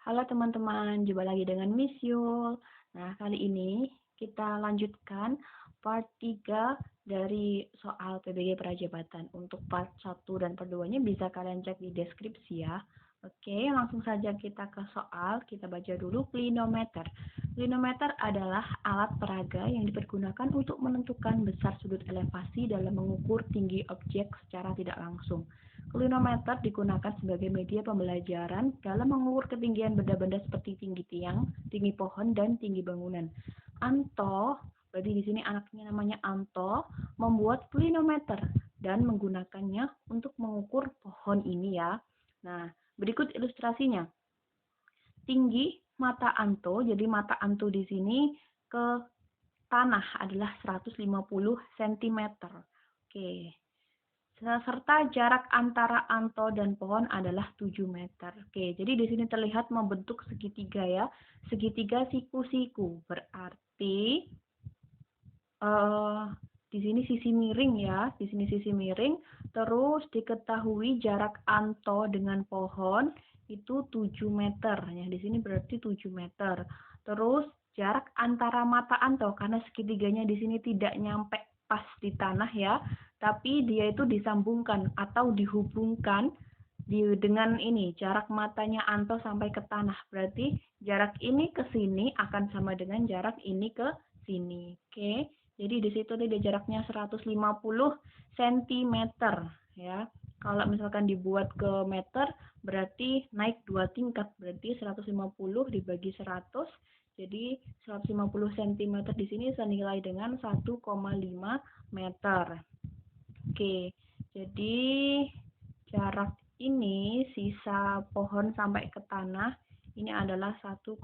Halo teman-teman, jumpa lagi dengan Miss Yul. Nah, kali ini kita lanjutkan part 3 dari soal PBG Prajabatan. Untuk part 1 dan part 2-nya bisa kalian cek di deskripsi ya. Oke, langsung saja kita ke soal. Kita baca dulu klinometer. Klinometer adalah alat peraga yang dipergunakan untuk menentukan besar sudut elevasi dalam mengukur tinggi objek secara tidak langsung. Klinometer digunakan sebagai media pembelajaran dalam mengukur ketinggian benda-benda seperti tinggi tiang, tinggi pohon, dan tinggi bangunan. Anto, berarti di sini anaknya namanya Anto, membuat klinometer dan menggunakannya untuk mengukur pohon ini ya. Nah, berikut ilustrasinya. Tinggi mata Anto, jadi mata Anto di sini ke tanah adalah 150 cm. Oke. Serta jarak antara Anto dan pohon adalah 7 meter. Oke, jadi di sini terlihat membentuk segitiga ya. Segitiga siku-siku. Berarti di sini sisi miring ya. Di sini sisi miring. Terus diketahui jarak Anto dengan pohon itu 7 meter. Ya, di sini berarti 7 meter. Terus jarak antara mata Anto karena segitiganya di sini tidak nyampe pas di tanah ya, tapi dia itu disambungkan atau dihubungkan dengan ini jarak matanya Anto sampai ke tanah. Berarti jarak ini ke sini akan sama dengan jarak ini ke sini. Oke. Jadi di situ dia jaraknya 150 cm ya. Kalau misalkan dibuat ke meter berarti naik 2 tingkat, berarti 150 dibagi 100. Jadi 150 cm di sini senilai dengan 1,5 meter. Oke. Jadi jarak ini sisa pohon sampai ke tanah ini adalah 1,5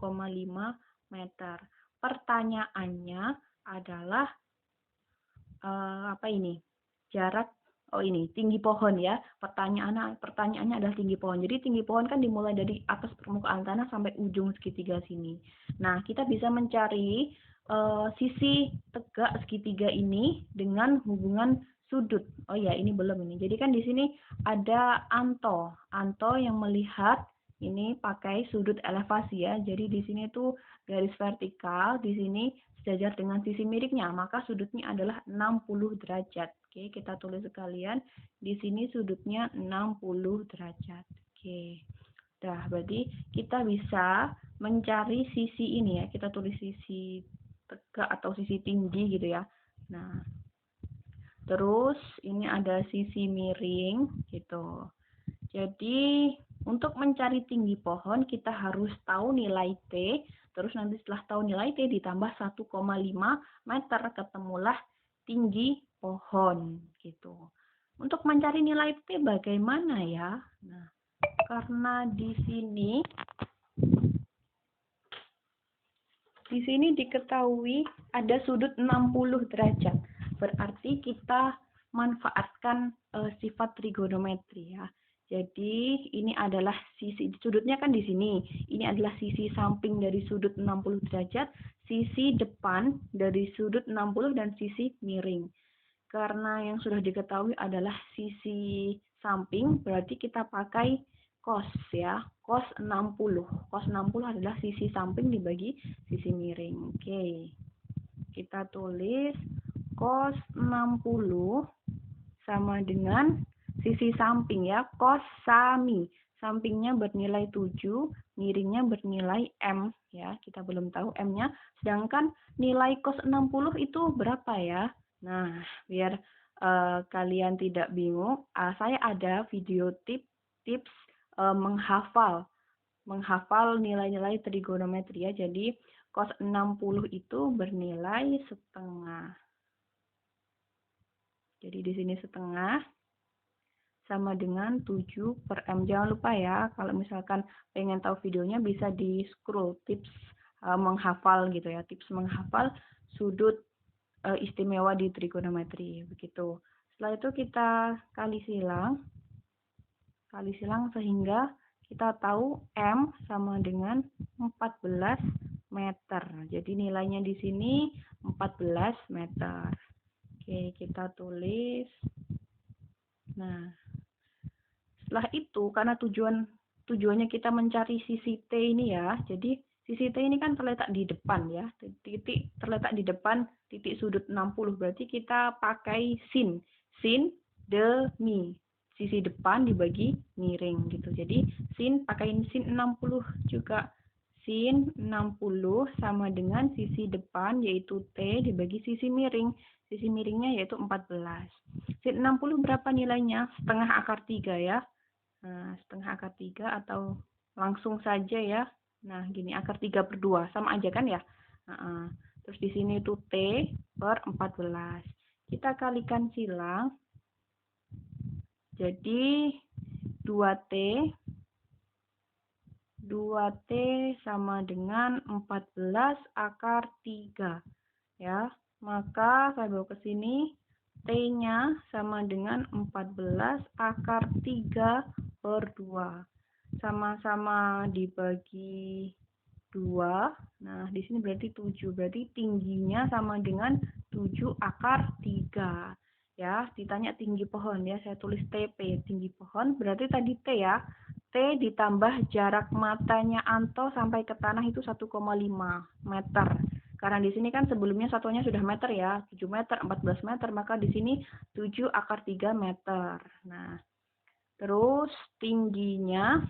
meter. Pertanyaannya adalah apa ini? Jarak ini tinggi pohon ya. Pertanyaannya adalah tinggi pohon. Jadi tinggi pohon kan dimulai dari atas permukaan tanah sampai ujung segitiga sini. Nah, kita bisa mencari sisi tegak segitiga ini dengan hubungan sudut. Oh ya, ini belum ini. Jadi kan di sini ada Anto. Anto yang melihat ini pakai sudut elevasi ya. Jadi di sini tuh garis vertikal, di sini sejajar dengan sisi miringnya, maka sudutnya adalah 60 derajat. Oke, kita tulis sekalian. Di sini sudutnya 60 derajat. Oke. Dah, berarti kita bisa mencari sisi ini ya. Kita tulis sisi tegak atau sisi tinggi gitu ya. Nah, terus ini ada sisi miring gitu. Jadi untuk mencari tinggi pohon kita harus tahu nilai T, terus nanti setelah tahu nilai T ditambah 1,5 meter ketemulah tinggi pohon gitu. Untuk mencari nilai T bagaimana ya? Nah, karena di sini diketahui ada sudut 60 derajat. Berarti kita manfaatkan sifat trigonometri ya. Jadi ini adalah sisi sudutnya kan di sini. Ini adalah sisi samping dari sudut 60 derajat, sisi depan dari sudut 60 dan sisi miring. Karena yang sudah diketahui adalah sisi samping, berarti kita pakai cos ya. Cos 60. Cos 60 adalah sisi samping dibagi sisi miring. Oke. Kita tulis cos 60 sama dengan sisi samping ya, cos sami. Sampingnya bernilai 7, miringnya bernilai M ya. Kita belum tahu M-nya. Sedangkan nilai cos 60 itu berapa ya? Nah, biar kalian tidak bingung, saya ada video tips menghafal nilai-nilai trigonometri ya. Jadi cos 60 itu bernilai setengah. Jadi di sini setengah sama dengan 7 per M. Jangan lupa ya, kalau misalkan pengen tahu videonya bisa di scroll tips menghafal gitu ya. Tips menghafal sudut istimewa di trigonometri begitu. Setelah itu kita kali silang sehingga kita tahu M sama dengan 14 meter. Jadi nilainya di sini 14 meter. Oke, kita tulis. Nah, setelah itu karena tujuan tujuannya kita mencari sisi T ini ya. Jadi sisi T ini kan terletak di depan ya. Titik terletak di depan titik sudut 60. Berarti kita pakai sin. Sin demi. Sisi depan dibagi miring gitu. Jadi sin pakai sin 60 juga. Sin 60 sama dengan sisi depan yaitu T dibagi sisi miring. Sisi miringnya yaitu 14. Sin 60 berapa nilainya? Setengah akar 3 ya. Nah, setengah akar 3 atau langsung saja ya. Nah, gini akar 3/2 sama aja kan ya. Terus di sini itu T per 14. Kita kalikan silang. Jadi 2T 2T sama dengan 14 akar 3 ya. Maka saya bawa ke sini T-nya sama dengan 14 akar 3 per 2. Sama-sama dibagi 2. Nah, di sini berarti 7. Berarti tingginya sama dengan 7 akar 3. Ya, ditanya tinggi pohon ya. Saya tulis TP, tinggi pohon. Berarti tadi T ya. T ditambah jarak matanya Anto sampai ke tanah itu 1,5 meter. Karena di sini kan sebelumnya satuannya sudah meter ya, 7 meter, 14 meter, maka di sini 7 akar 3 meter. Nah, terus tingginya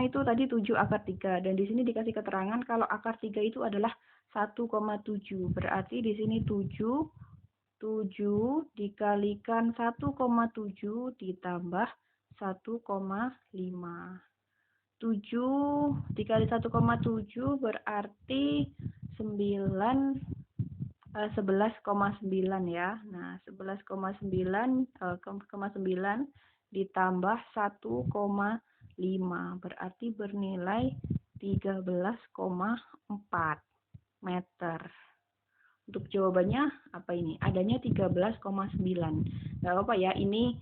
itu tadi 7 akar 3. Dan di sini dikasih keterangan kalau akar 3 itu adalah 1,7. Berarti di sini 7 dikalikan 1,7 ditambah 1,5. 7 dikali 1,7 berarti 11,9 ya. Nah, 11,9 ditambah 1,5 berarti bernilai 13,4 meter. Untuk jawabannya apa ini? Adanya 13,9. Enggak apa-apa ya, ini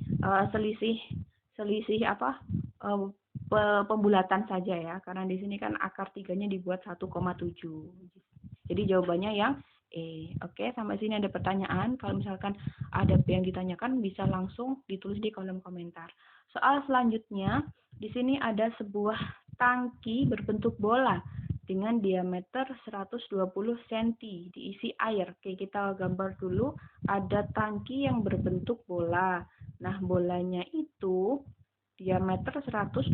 selisih apa? Pembulatan saja ya, karena di sini kan akar 3-nya dibuat 1,7. Jadi jawabannya yang E. Oke, sampai sini ada pertanyaan. Kalau misalkan ada yang ditanyakan bisa langsung ditulis di kolom komentar. Soal selanjutnya, di sini ada sebuah tangki berbentuk bola dengan diameter 120 cm diisi air. Oke, kita gambar dulu. Ada tangki yang berbentuk bola. Nah, bolanya itu diameter 120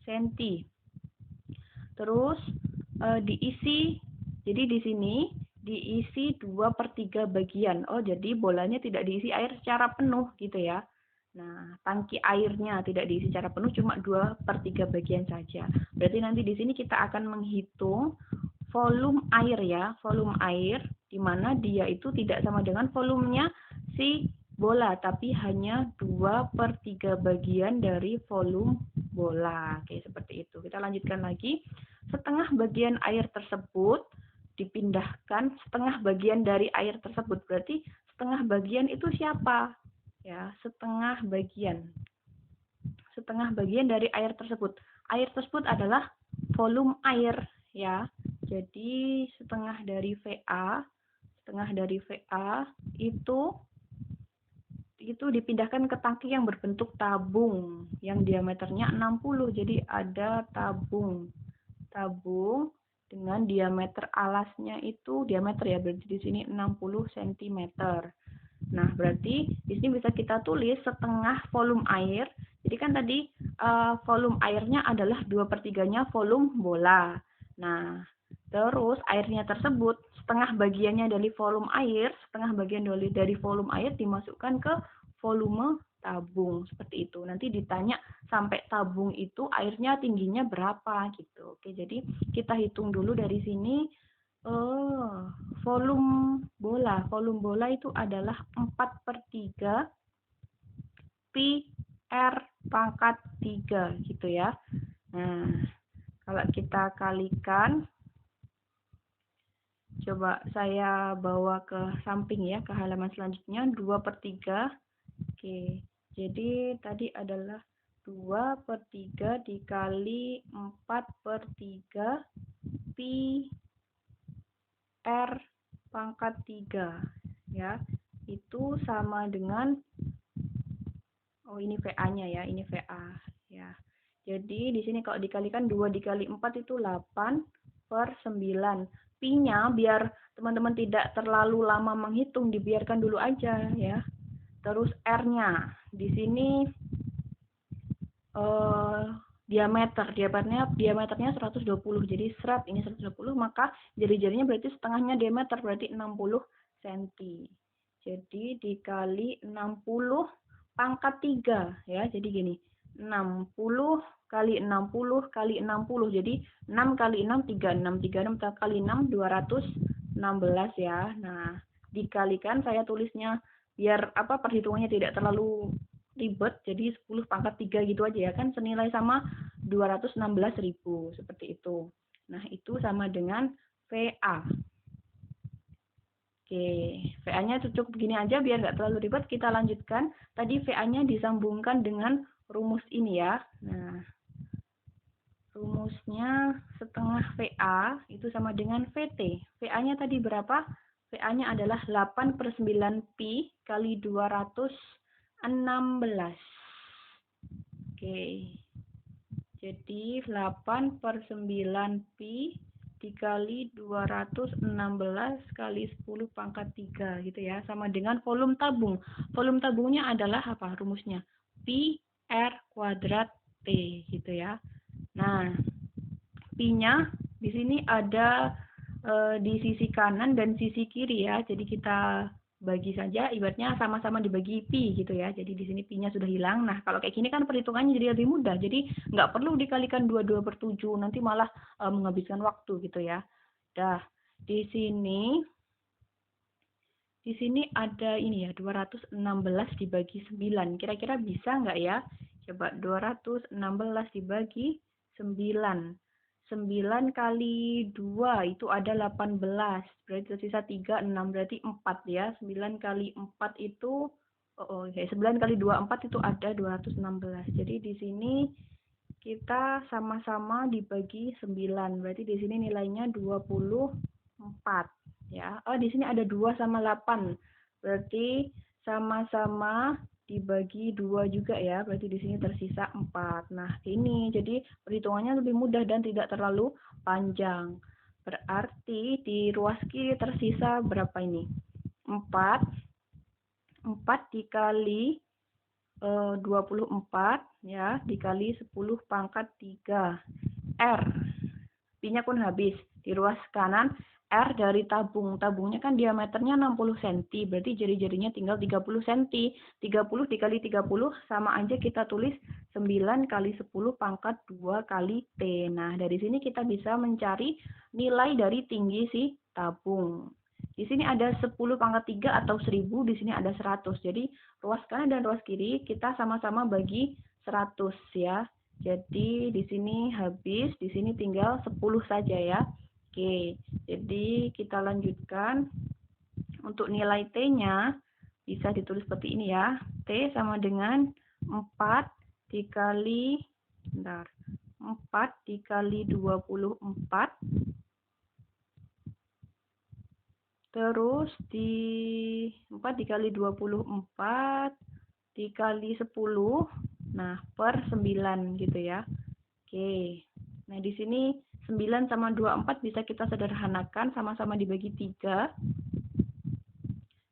cm. Terus diisi, jadi di sini diisi 2/3 bagian. Oh, jadi bolanya tidak diisi air secara penuh gitu ya. Nah, tangki airnya tidak diisi secara penuh, cuma 2/3 bagian saja. Berarti nanti di sini kita akan menghitung volume air ya, volume air di mana dia itu tidak sama dengan volumenya si bola, tapi hanya 2/3 bagian dari volume bola. Oke, seperti itu. Kita lanjutkan lagi. Setengah bagian air tersebut dipindahkan, setengah bagian dari air tersebut. Berarti setengah bagian itu siapa? Ya, setengah bagian. Setengah bagian dari air tersebut. Air tersebut adalah volume air ya. Jadi setengah dari VA itu dipindahkan ke tangki yang berbentuk tabung yang diameternya 60. Jadi ada tabung dengan diameter alasnya itu diameter ya, berarti di sini 60 cm. Nah, berarti di sini bisa kita tulis setengah volume air. Jadi kan tadi volume airnya adalah 2/3-nya volume bola. Nah, terus airnya tersebut setengah bagiannya dari volume air, setengah bagian dari volume air dimasukkan ke volume tabung seperti itu. Nanti ditanya sampai tabung itu airnya tingginya berapa gitu. Oke, jadi kita hitung dulu dari sini. Volume bola itu adalah 4/3 pi R pangkat 3 gitu ya. Nah, kalau kita kalikan, coba saya bawa ke samping ya, ke halaman selanjutnya, 2/3. Oke, jadi tadi adalah 2/3 dikali 4/3 pi R pangkat 3 ya, itu sama dengan, oh ini VA-nya ya, ini VA ya, Jadi di sini kalau dikalikan 2 dikali 4 itu 8/9. Pi-nya biar teman-teman tidak terlalu lama menghitung, dibiarkan dulu aja ya. Terus R-nya di sini diameternya 120. Jadi serat ini 120, maka jari-jarinya berarti setengahnya diameter, berarti 60 cm. Jadi dikali 60 pangkat 3 ya. Jadi gini, 60 kali 60 kali 60. Jadi 6 kali 6 36, 36 kali 6 216 ya. Nah, dikalikan, saya tulisnya biar perhitungannya tidak terlalu ribet, jadi 10 pangkat 3 gitu aja ya, kan senilai sama 216.000 seperti itu. Nah, itu sama dengan VA. Oke, VA-nya cukup begini aja biar nggak terlalu ribet. Kita lanjutkan. Tadi VA-nya disambungkan dengan rumus ini ya. Nah, rumusnya setengah VA itu sama dengan VT. VA-nya tadi berapa? VA-/nya adalah 8/9 pi kali 216. Oke. Jadi 8/9 pi dikali 216 kali 10 pangkat 3 gitu ya. Sama dengan volume tabung. Volume tabungnya adalah apa rumusnya? Pi R kuadrat T gitu ya. Nah, pi-nya di sini ada di sisi kanan dan sisi kiri ya. Jadi kita bagi saja, ibaratnya sama-sama dibagi pi gitu ya. Jadi di sini pi-nya sudah hilang. Nah, kalau kayak gini kan perhitungannya jadi lebih mudah. Jadi nggak perlu dikalikan 22/7, nanti malah menghabiskan waktu gitu ya. Dah, di sini ada ini ya, 216 dibagi 9. Kira-kira bisa nggak ya? Coba 216 dibagi 9. 9 kali 2 itu ada 18. Berarti tersisa 3, 6. Berarti 4 ya. 9 kali 4 itu 9 kali 2, 4 itu ada 216. Jadi di sini kita sama-sama dibagi 9. Berarti di sini nilainya 24 ya. Oh, di sini ada 2 sama 8. Berarti sama-sama dibagi 2 juga ya, berarti di sini tersisa 4. Nah, ini jadi perhitungannya lebih mudah dan tidak terlalu panjang. Berarti di ruas kiri tersisa berapa ini? 4 dikali 24 ya, dikali 10 pangkat 3. R, pi-nya pun habis. Di ruas kanan R dari tabungnya kan diameternya 60 cm, berarti jari-jarinya tinggal 30 cm. 30 dikali 30 sama aja kita tulis 9 kali 10 pangkat 2 kali T. Nah, dari sini kita bisa mencari nilai dari tinggi si tabung. Di sini ada 10 pangkat 3 atau 1000, di sini ada 100. Jadi, ruas kanan dan ruas kiri kita sama-sama bagi 100 ya. Jadi, di sini habis, di sini tinggal 10 saja ya. Oke, jadi kita lanjutkan. Untuk nilai T-nya bisa ditulis seperti ini ya. T sama dengan 4 dikali 24 terus di 4 dikali 24 dikali 10, nah per 9 gitu ya. Oke, nah di sini 9 sama 24 bisa kita sederhanakan, sama-sama dibagi 3,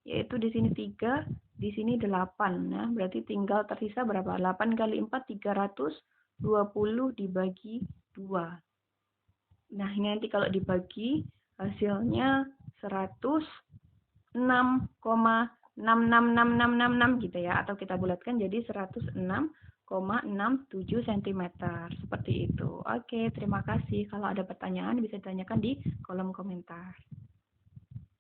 yaitu di sini 3, di sini 8. Nah, berarti tinggal tersisa berapa? 8 kali 4, 320 dibagi 2. Nah, ini nanti kalau dibagi, hasilnya 106,666666 gitu ya. Atau kita bulatkan jadi 106,67 cm. Seperti itu. Oke, terima kasih. Kalau ada pertanyaan bisa ditanyakan di kolom komentar.